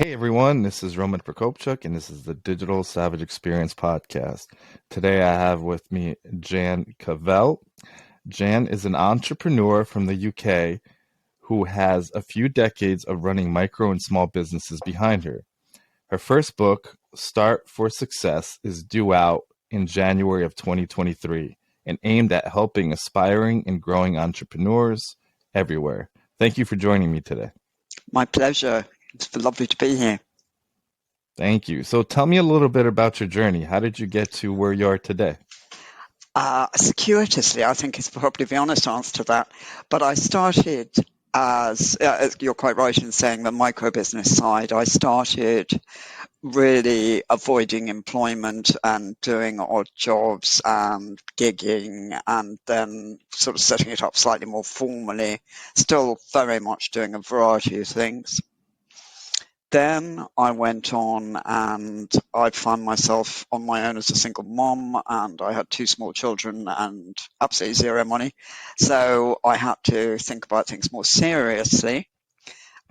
Hey everyone, this is Roman Prokopchuk, and this is the Digital Savage Experience podcast. Today I have with me Jan Cavelle. Jan is an entrepreneur from the UK who has a few decades of running micro and small businesses behind her. Her first book, Start for Success, is due out in January of 2023 and aimed at helping aspiring and growing entrepreneurs everywhere. Thank you for joining me today. My pleasure. It's lovely to be here. Thank you. So tell me a little bit about your journey. How did you get to where you are today? Circuitously, I think is probably the honest answer to that. But I started as you're quite right in saying the micro business side. I started really avoiding employment and doing odd jobs and gigging, and then sort of setting it up slightly more formally, still very much doing a variety of things. Then I went on and I found myself on my own as a single mom, and I had two small children and absolutely zero money. So I had to think about things more seriously.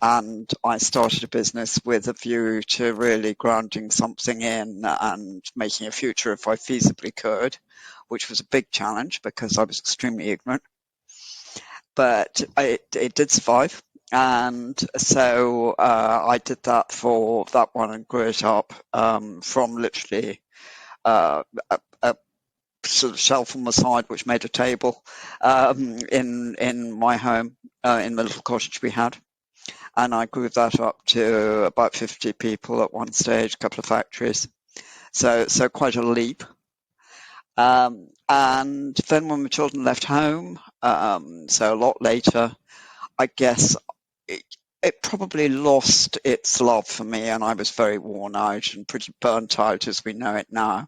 And I started a business with a view to really grounding something in and making a future if I feasibly could, which was a big challenge because I was extremely ignorant. But it did survive. And so I did that for that one and grew it up from literally a sort of shelf on the side which made a table in my home in the little cottage we had. And I grew that up to about 50 people at one stage, a couple of factories. So quite a leap. And then when my children left home, so a lot later, I guess it probably lost its love for me, and I was very worn out and pretty burnt out as we know it now.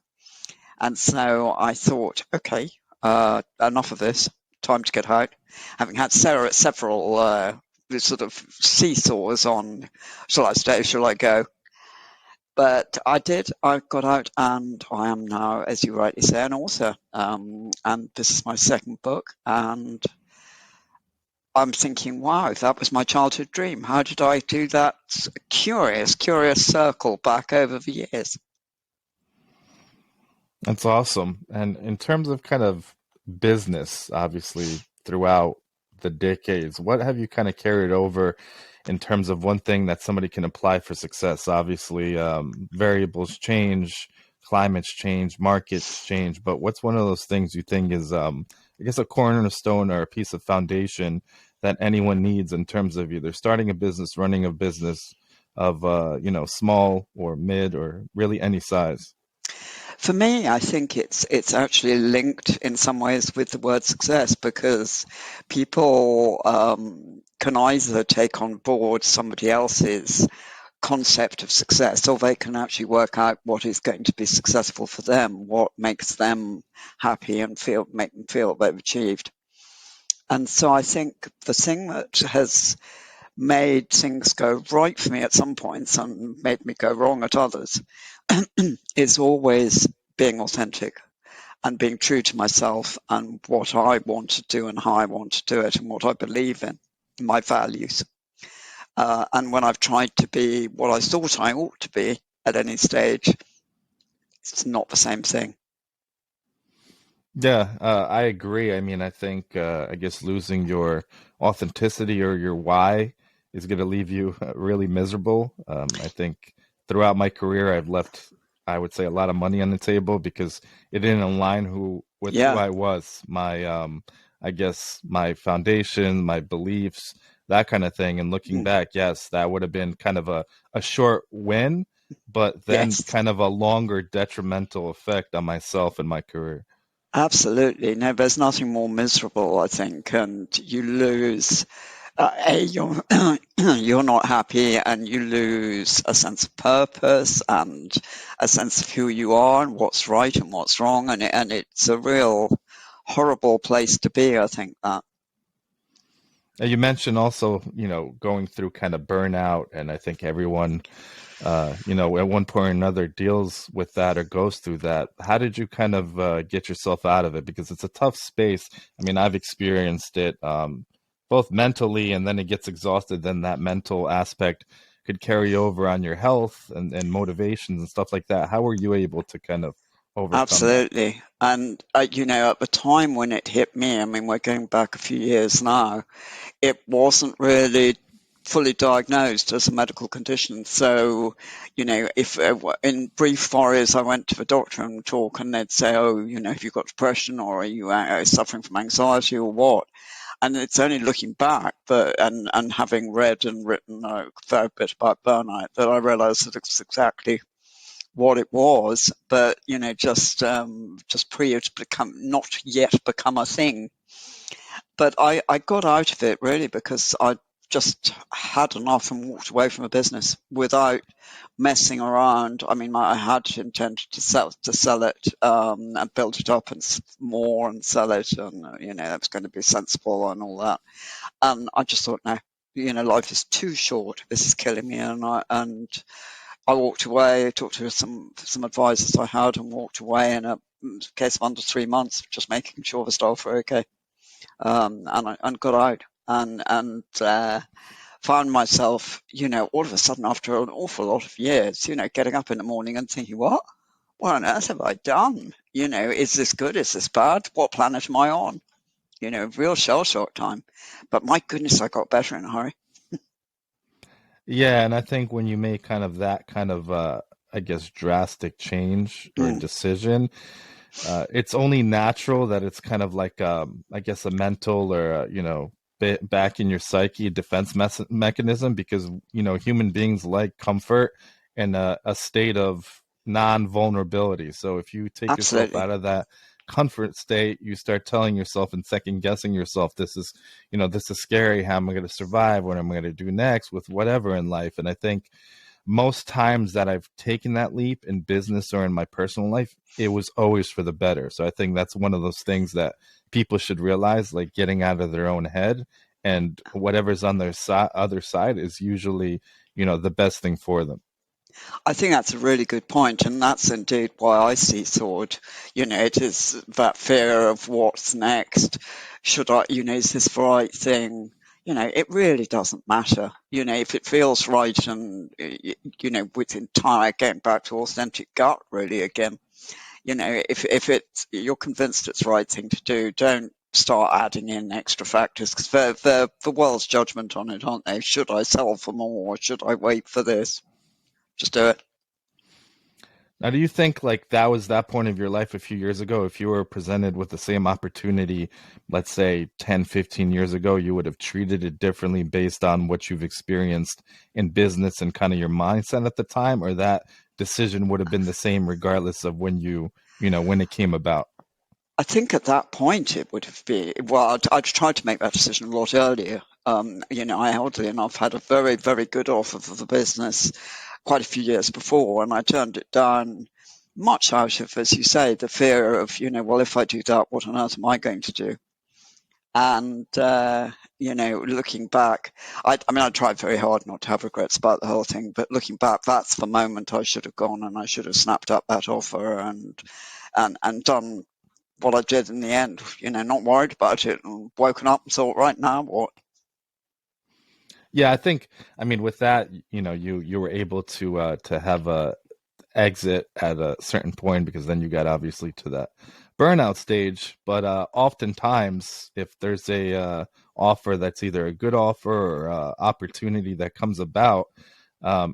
And so I thought, okay, enough of this, time to get out. Having had several sort of seesaws on, shall I stay, shall I go? But I did. I got out, and I am now, as you rightly say, an author. And this is my second book, and I'm thinking, wow, that was my childhood dream. How did I do that? Curious circle back over the years. That's awesome. And in terms of kind of business, obviously, throughout the decades, what have you kind of carried over in terms of one thing that somebody can apply for success? Obviously, variables change, climates change, markets change, but what's one of those things you think is, I guess, a cornerstone or a piece of foundation that anyone needs in terms of either starting a business, running a business of, small or mid or really any size? For me, I think it's actually linked in some ways with the word success because people can either take on board somebody else's concept of success, or they can actually work out what is going to be successful for them, what makes them happy and make them feel they've achieved. And so I think the thing that has made things go right for me at some points and made me go wrong at others is always being authentic and being true to myself and what I want to do and how I want to do it and what I believe in, my values. And when I've tried to be what I thought I ought to be at any stage, it's not the same thing. Yeah, I agree. I mean, I think, I guess losing your authenticity or your why is going to leave you really miserable. I think throughout my career, I've left, I would say, a lot of money on the table because it didn't align with who Yeah. I was, my, I guess, my foundation, my beliefs, that kind of thing. And looking Mm. back, yes, that would have been kind of a short win, but then Yes. kind of a longer detrimental effect on myself and my career. Absolutely. No, there's nothing more miserable, I think, and you lose you're you're not happy, and you lose a sense of purpose and a sense of who you are and what's right and what's wrong, and it's a real horrible place to be, I think that. You mentioned also, going through kind of burnout, and I think everyone, at one point or another deals with that or goes through that. How did you kind of get yourself out of it? Because it's a tough space. I mean, I've experienced it both mentally, and then it gets exhausted. Then that mental aspect could carry over on your health and motivations and stuff like that. How were you able to kind of overcome that? Absolutely. And, at the time when it hit me, I mean, we're going back a few years now, it wasn't really fully diagnosed as a medical condition. So, if in brief stories, I went to the doctor and talk, and they'd say, "Oh, have you got depression, or are you suffering from anxiety, or what?" And it's only looking back, and having read and written a fair bit about burnout, that I realised that it's exactly what it was. But just pre it's become not yet become a thing. But I got out of it really because I just had enough and walked away from a business without messing around. I mean, I had intended to sell it, and build it up and more and sell it, and that was going to be sensible and all that. And I just thought, no, life is too short. This is killing me, and I walked away. I talked to some advisors I had and walked away in a case of under 3 months, just making sure the staff were okay, and got out and found myself, all of a sudden after an awful lot of years, getting up in the morning and thinking, what on earth have I done? Is this good? Is this bad? What planet am I on? Real shell shock time. But my goodness, I got better in a hurry. Yeah, and I think when you make kind of that kind of I guess drastic change or Mm, decision, it's only natural that it's kind of like I guess a mental or bit back in your psyche defense mechanism, because human beings like comfort and a state of non-vulnerability. So if you take yourself absolutely. out of that comfort state, you start telling yourself and second guessing yourself, this is scary. How am I going to survive? What am I going to do next with whatever in life? And I think most times that I've taken that leap in business or in my personal life, it was always for the better. So I think that's one of those things that people should realize, like getting out of their own head, and whatever's on their other side is usually, the best thing for them. I think that's a really good point, and that's indeed why I see sword. It is that fear of what's next. Should I, is this the right thing? It really doesn't matter. If it feels right, and with entire getting back to authentic gut, really again. If you're convinced it's the right thing to do, don't start adding in extra factors, because they're the world's judgment on it, aren't they? Should I sell for more? Should I wait for this? Just do it. Now, do you think like that was that point of your life a few years ago? If you were presented with the same opportunity, let's say 10, 15 years ago, you would have treated it differently based on what you've experienced in business and kind of your mindset at the time, or that decision would have been the same regardless of when it came about? I think at that point it would have been, well, I'd tried to make that decision a lot earlier. I oddly enough had a very, very good offer for the business quite a few years before, and I turned it down much out of, as you say, the fear of, well, if I do that, what on earth am I going to do? And, looking back, I mean, I tried very hard not to have regrets about the whole thing, but looking back, that's the moment I should have gone, and I should have snapped up that offer and done what I did in the end, not worried about it, and woken up and thought, right now, what? Yeah, I mean, with that, you were able to have a exit at a certain point, because then you got obviously to that burnout stage. But oftentimes, if there's a offer that's either a good offer or opportunity that comes about,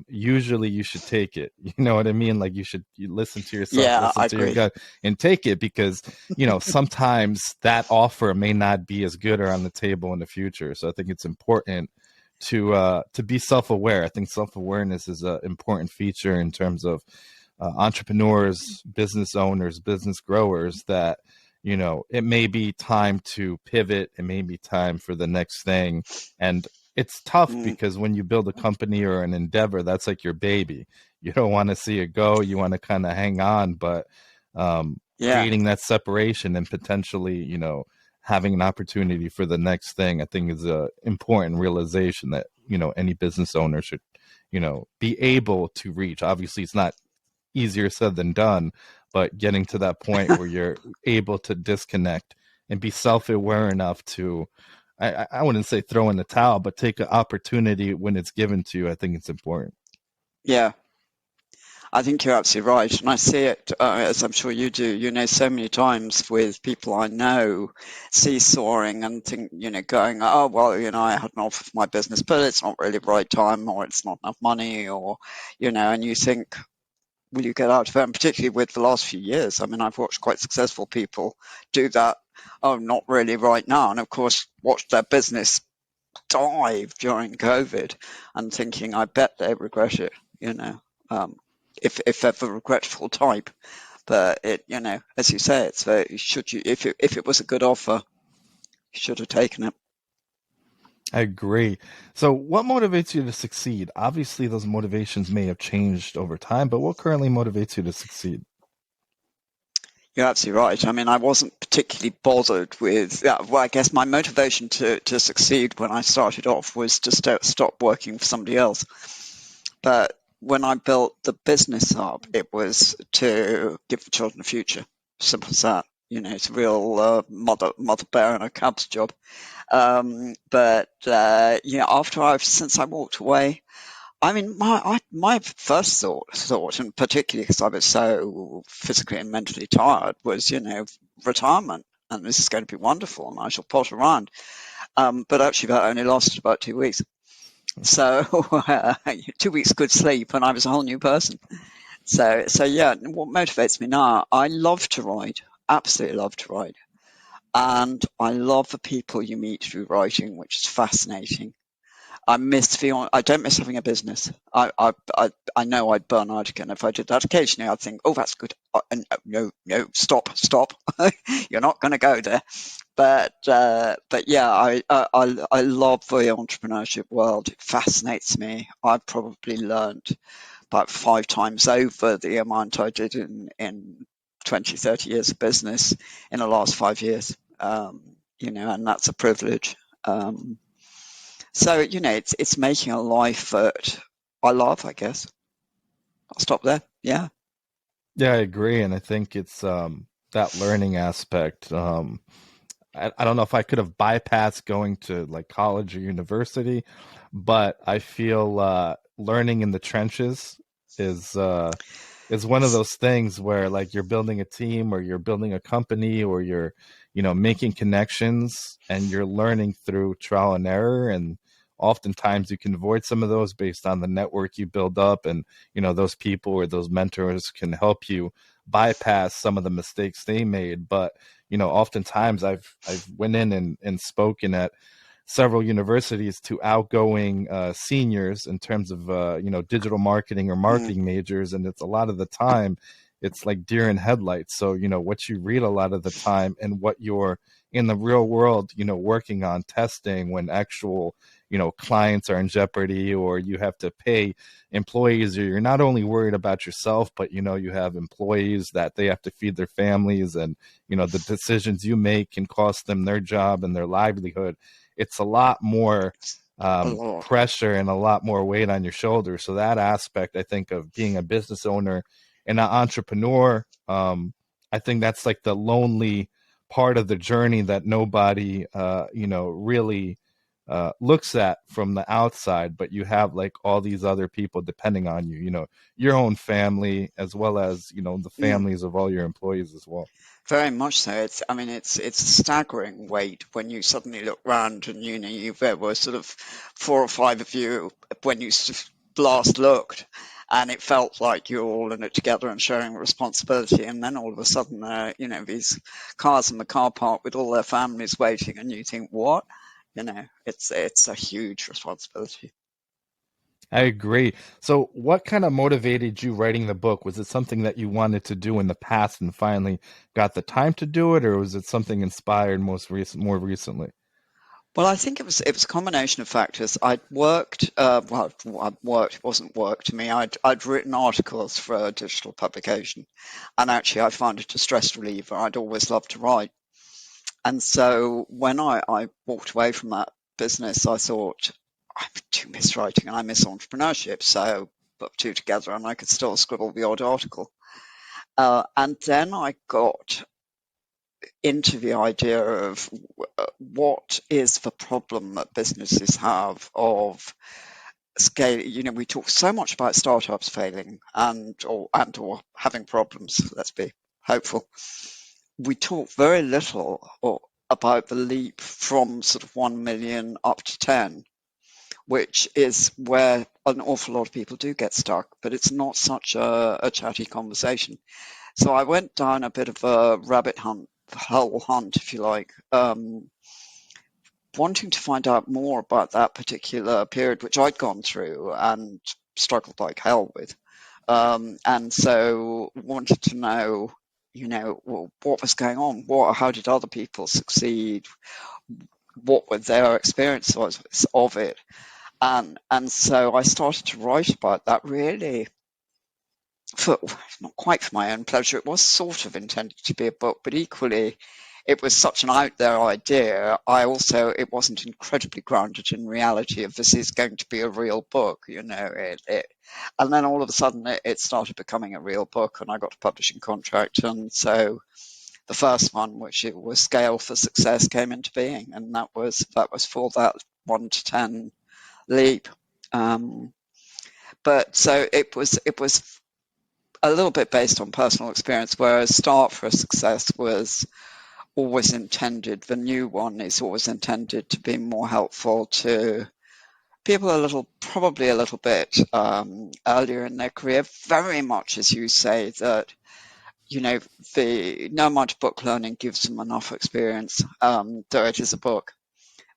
usually you should take it. You know what I mean? Like you listen to yourself, Yeah, listen I to your agree. gut, and take it, because sometimes that offer may not be as good or on the table in the future. So I think it's important to be self-aware. I think self-awareness is an important feature in terms of entrepreneurs, business owners, business growers, that it may be time to pivot, it may be time for the next thing. And it's tough Mm, because when you build a company or an endeavor, that's like your baby. You don't want to see it go, you want to kind of hang on. But yeah, creating that separation and potentially having an opportunity for the next thing, I think is a important realization that any business owner should be able to reach. Obviously it's not easier said than done, but getting to that point where you're able to disconnect and be self-aware enough to I wouldn't say throw in the towel, but take an opportunity when it's given to you. I think it's important. Yeah, I think you're absolutely right. And I see it, as I'm sure you do, so many times with people I know seesawing and think, going, oh, well, I had an offer for my business, but it's not really the right time, or it's not enough money, or, and you think, will you get out of it? And particularly with the last few years, I mean, I've watched quite successful people do that. Oh, not really right now. And of course, watched their business dive during COVID and thinking, I bet they regret it, um, if they're the regretful type. But as you say, it's should you if it was a good offer, you should have taken it. I agree. So, what motivates you to succeed? Obviously, those motivations may have changed over time, but what currently motivates you to succeed? You're absolutely right. I mean, I wasn't particularly bothered with. Yeah, well, I guess my motivation to succeed when I started off was to stop working for somebody else. But when I built the business hub, it was to give the children a future. Simple as that. It's a real mother bear and a cub's job. But since I walked away, I mean, my first thought, and particularly because I was so physically and mentally tired, was retirement, and this is going to be wonderful, and I shall potter around. But actually, that only lasted about 2 weeks. So 2 weeks good sleep, and I was a whole new person. So yeah, what motivates me now? I love to write, absolutely love to write, and I love the people you meet through writing, which is fascinating. I don't miss having a business. I know I'd burn out again if I did that. Occasionally, I'd think, oh, that's good. No, stop. You're not going to go there. But yeah, I love the entrepreneurship world. It fascinates me. I've probably learned about 5 times over the amount I did in 20, 30 years of business in the last 5 years. And that's a privilege. So it's making a life that I love, I guess. I'll stop there. Yeah. Yeah, I agree, and I think it's that learning aspect. I don't know if I could have bypassed going to like college or university, but I feel learning in the trenches is uh, is one of those things where like you're building a team or you're building a company or you're making connections and you're learning through trial and error, and oftentimes you can avoid some of those based on the network you build up, and those people or those mentors can help you bypass some of the mistakes they made. But oftentimes I've went in and spoken at several universities to outgoing seniors in terms of digital marketing or Mm, marketing majors, and it's a lot of the time it's like deer in headlights. So what you read a lot of the time and what you're in the real world working on testing when actual clients are in jeopardy, or you have to pay employees, or you're not only worried about yourself, but you have employees that they have to feed their families, and the decisions you make can cost them their job and their livelihood. It's a lot more a lot. pressure and a lot more weight on your shoulders. So that aspect, I think, of being a business owner and an entrepreneur, I think that's like the lonely part of the journey that nobody, really looks at from the outside. But you have like all these other people depending on you, your own family, as well as, the Mm, families of all your employees as well. very much so. I mean, it's a staggering weight when you suddenly look round and there were sort of 4 or 5 of you when you last looked, and it felt like you were all in it together and sharing responsibility. And then all of a sudden, these cars in the car park with all their families waiting, and you think, what? It's a huge responsibility. I agree. So, what kind of motivated you writing the book? Was it something that you wanted to do in the past and finally got the time to do it, or was it something inspired more recently? Well, I think it was a combination of factors. I'd worked, well, I'd worked, it wasn't work to me. I'd written articles for a digital publication, and actually I found it a stress reliever. I'd always loved to write. And so when I walked away from that business, I thought, I do miss writing and I miss entrepreneurship. So put the two together and I could still scribble the odd article. And then I got into the idea of what is the problem that businesses have of scale. We talk so much about startups failing and or having problems. Let's be hopeful. We talk very little about the leap from sort of 1 million up to 10, which is where an awful lot of people do get stuck, but it's not such a chatty conversation. So I went down a bit of a rabbit hole hunt, if you like, wanting to find out more about that particular period, which I'd gone through and struggled like hell with. And so wanted to know, well, what was going on? How did other people succeed? What were their experiences of it? And so I started to write about that, really for not quite for my own pleasure. It was sort of intended to be a book, but equally it was such an out there idea. It wasn't incredibly grounded in reality of this is going to be a real book, and then all of a sudden it started becoming a real book, and I got a publishing contract, and so the first one, which it was Scale for Success, came into being, and that was for that 1 to 10 leap. But so it was a little bit based on personal experience, whereas Start for Success was always intended, the new one is always intended to be more helpful to people probably a little bit earlier in their career, very much as you say that, no amount of book learning gives them enough experience, though it is a book.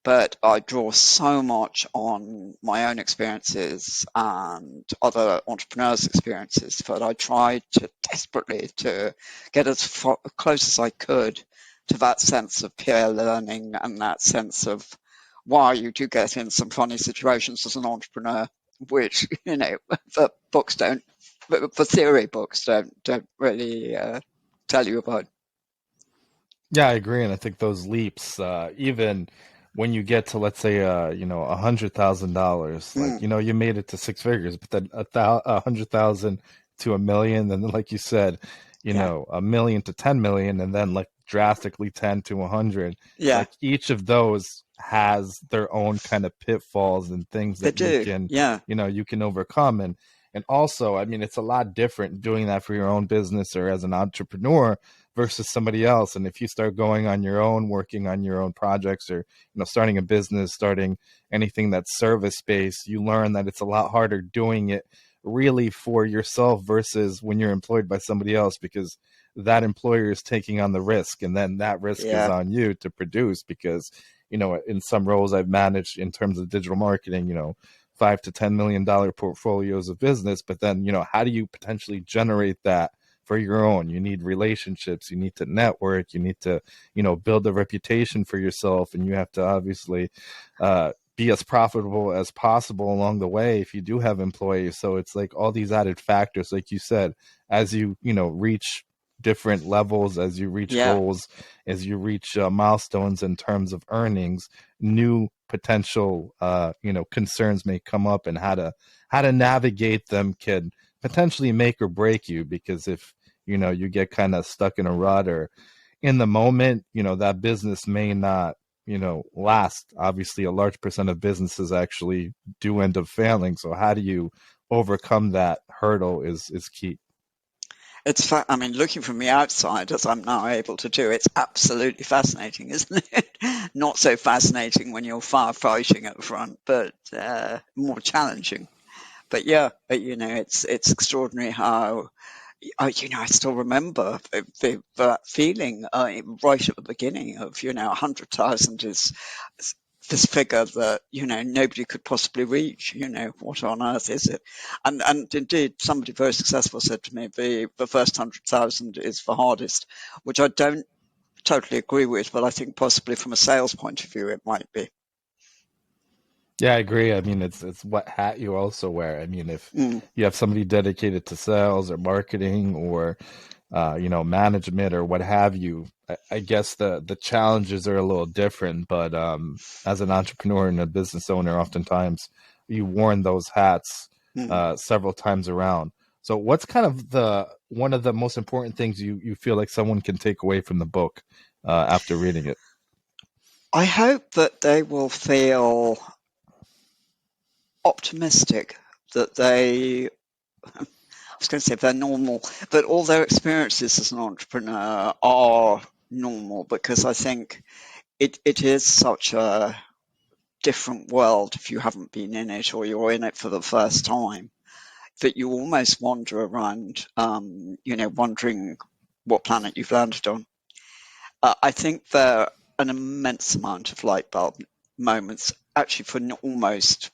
But I draw so much on my own experiences and other entrepreneurs' experiences that I tried to desperately to get as close as I could to that sense of peer learning and that sense of why you do get in some funny situations as an entrepreneur, which the books don't, the theory books don't really tell you about. Yeah, I agree, and I think those leaps, even when you get to, let's say, $100,000, like Mm, you made it to six figures, but then 100,000 to a million, and then like you said, yeah, a million to 10 million, and then like drastically 10 to 100. yeah, Like each of those has their own kind of pitfalls and things they that you do. can, Yeah, you can overcome, and also, I mean, it's a lot different doing that for your own business or as an entrepreneur versus somebody else. And if you start going on your own, working on your own projects, or starting a business, starting anything that's service based, you learn that it's a lot harder doing it really for yourself versus when you're employed by somebody else, because that employer is taking on the risk, and then that risk is yeah, on you to produce. Because in some roles I've managed in terms of digital marketing, 5 to 10 million dollar portfolios of business, but then how do you potentially generate that for your own? You need relationships, you need to network, you need to build a reputation for yourself, and you have to obviously be as profitable as possible along the way if you do have employees. So it's like all these added factors, like you said, as you reach different levels, as you reach yeah. goals, as you reach milestones in terms of earnings, new potential concerns may come up, and how to navigate them can potentially make or break you. Because if you get kind of stuck in a rut, or in the moment, that business may not last. Obviously a large percent of businesses actually do end up failing, so how do you overcome that hurdle is key. I mean, looking from the outside, as I'm now able to do, it's absolutely fascinating, isn't it? Not so fascinating when you're firefighting at the front, but more challenging. But yeah, it's extraordinary how I still remember that feeling right at the beginning of 100,000 is this figure that nobody could possibly reach. What on earth is it? And indeed, somebody very successful said to me, the first 100,000 is the hardest, which I don't totally agree with, but I think possibly from a sales point of view it might be. Yeah, I agree. I mean, it's what hat you also wear. I mean, if Mm, you have somebody dedicated to sales or marketing, or management or what have you, I guess the challenges are a little different. But as an entrepreneur and a business owner, oftentimes you worn those hats mm. several times around. So, what's kind of the one of the most important things you feel like someone can take away from the book after reading it? I hope that they will feel optimistic, that I was going to say they're normal, that all their experiences as an entrepreneur are normal, because I think it is such a different world if you haven't been in it or you're in it for the first time, that you almost wander around, wondering what planet you've landed on. I think there are an immense amount of light bulb moments actually for almost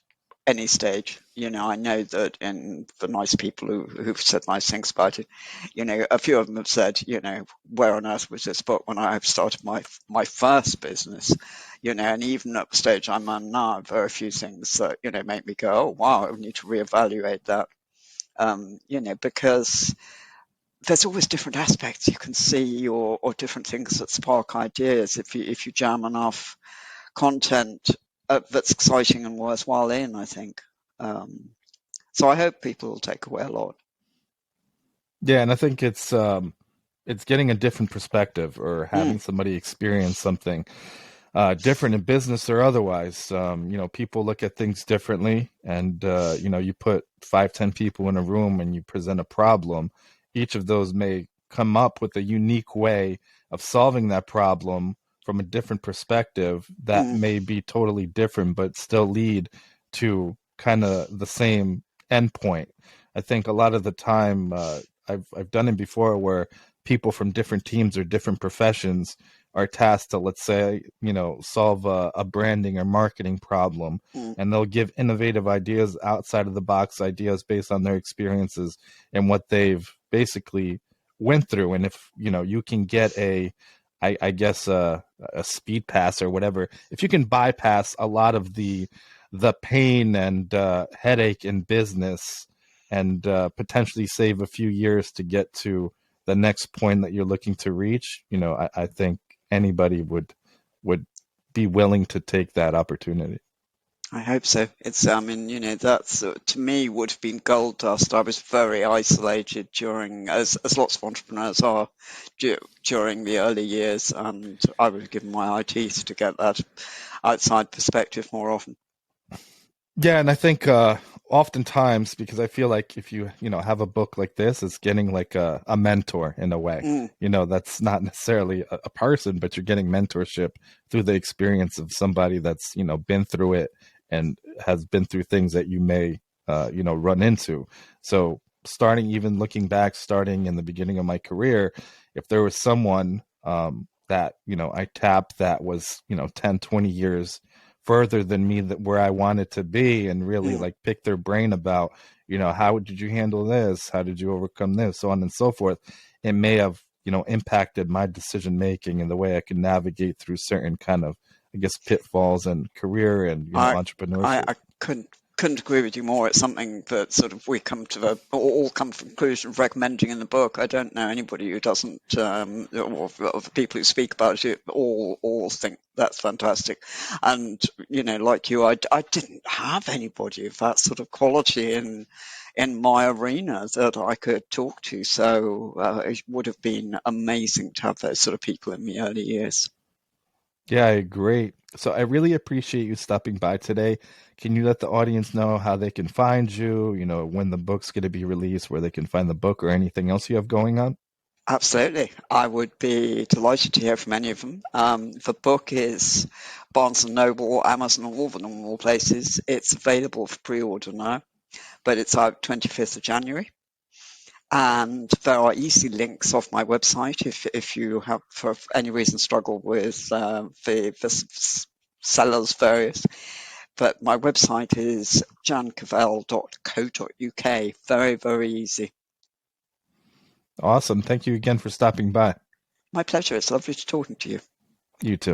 any stage. I know that in the nice people who've said nice things about it, a few of them have said, where on earth was this book when I started my first business? And even at the stage I'm on now, there are a few things that, make me go, oh, wow, I need to reevaluate that. Because there's always different aspects you can see, or different things that spark ideas if you jam enough content that's exciting and worthwhile in, I think. So I hope people will take away a lot. Yeah, and I think it's getting a different perspective or Mm, having somebody experience something different in business or otherwise. People look at things differently, and you put 5, 10 people in a room and you present a problem. Each of those may come up with a unique way of solving that problem from a different perspective that mm, may be totally different, but still lead to kind of the same endpoint. I think a lot of the time, I've done it before where people from different teams or different professions are tasked to, let's say, solve a branding or marketing problem, mm, and they'll give innovative ideas, outside of the box ideas based on their experiences and what they've basically went through. And if you can get I guess a speed pass or whatever, if you can bypass a lot of the pain and headache in business, and potentially save a few years to get to the next point that you're looking to reach, I think anybody would be willing to take that opportunity. I hope so. I mean, that's to me would have been gold dust. I was very isolated as lots of entrepreneurs are during the early years, and I would have given my eye teeth to get that outside perspective more often. Yeah, and I think oftentimes, because I feel like if you have a book like this, it's getting like a mentor in a way. Mm, That's not necessarily a person, but you're getting mentorship through the experience of somebody that's been through it and has been through things that you may run into. So starting, even looking back, starting in the beginning of my career, if there was someone that I tapped that was 10, 20 years further than me, that where I wanted to be, and really mm. like pick their brain about, how did you handle this? How did you overcome this? So on and so forth. It may have, impacted my decision making and the way I can navigate through certain kind of, I guess, pitfalls and career and, I, I, entrepreneurship. I couldn't agree with you more. It's something that sort of we come to all come to the conclusion of recommending in the book. I don't know anybody who doesn't, or of the people who speak about it, all think that's fantastic. And like you, I didn't have anybody of that sort of quality in my arena that I could talk to. So it would have been amazing to have those sort of people in the early years. Yeah, great. So I really appreciate you stopping by today. Can you let the audience know how they can find you, when the book's going to be released, where they can find the book or anything else you have going on? Absolutely. I would be delighted to hear from any of them. The book is Barnes& and Noble, Amazon, all the normal places. It's available for pre-order now, but it's out 25th of January. And there are easy links off my website if you have, for any reason, struggle with the sellers various. But my website is jancavelle.co.uk. Very, very easy. Awesome. Thank you again for stopping by. My pleasure. It's lovely to talking to you. You too.